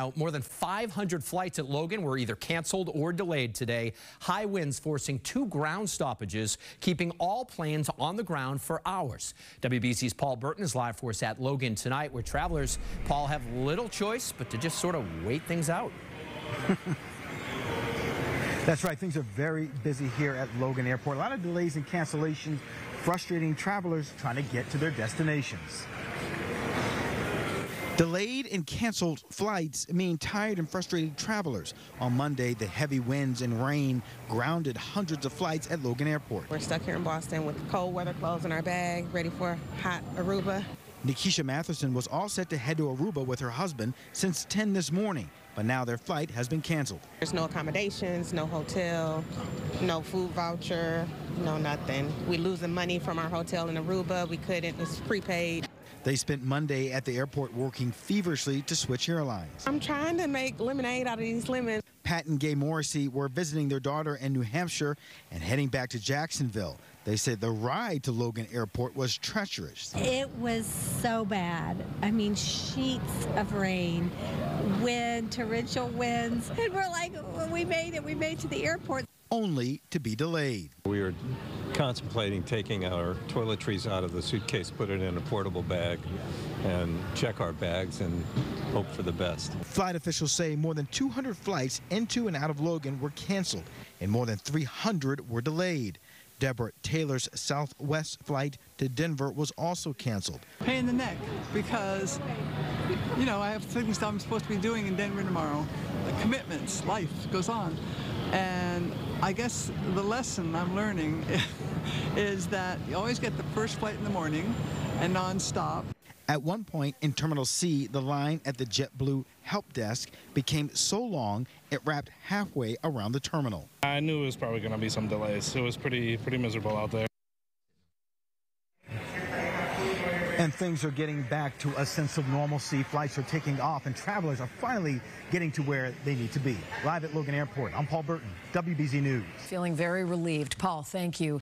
Now, more than 500 flights at Logan were either canceled or delayed today. High winds forcing 2 ground stoppages, keeping all planes on the ground for hours. WBC's Paul Burton is live for us at Logan tonight, where travelers, Paul, have little choice but to just sort of wait things out. That's right. Things are very busy here at Logan Airport. A lot of delays and cancellations, frustrating travelers trying to get to their destinations. Delayed and canceled flights mean tired and frustrated travelers. On Monday, the heavy winds and rain grounded hundreds of flights at Logan Airport. We're stuck here in Boston with cold weather clothes in our bag, ready for hot Aruba. Nikisha Matheson was all set to head to Aruba with her husband since 10 this morning, but now their flight has been canceled. There's no accommodations, no hotel, no food voucher, no nothing. We're losing money from our hotel in Aruba. We couldn't, it's prepaid. They spent Monday at the airport working feverishly to switch airlines. I'm trying to make lemonade out of these lemons. Pat and Gay Morse were visiting their daughter in New Hampshire and heading back to Jacksonville. They said the ride to Logan Airport was treacherous. It was so bad. I mean, sheets of rain, wind, torrential winds. And we're like, we made it. We made it to the airport. Only to be delayed. We were contemplating taking our toiletries out of the suitcase, put it in a portable bag, and check our bags and hope for the best. Flight officials say more than 200 flights into and out of Logan were canceled, and more than 300 were delayed. Deborah Taylor's Southwest flight to Denver was also canceled. Pain in the neck because, you know, I have things that I'm supposed to be doing in Denver tomorrow. The commitments, life goes on. And I guess the lesson I'm learning is that you always get the first flight in the morning and nonstop. At one point in Terminal C, the line at the JetBlue help desk became so long it wrapped halfway around the terminal. I knew it was probably going to be some delays. It was pretty miserable out there. And things are getting back to a sense of normalcy. Flights are taking off and travelers are finally getting to where they need to be. Live at Logan Airport, I'm Paul Burton, WBZ News. Feeling very relieved. Paul, thank you.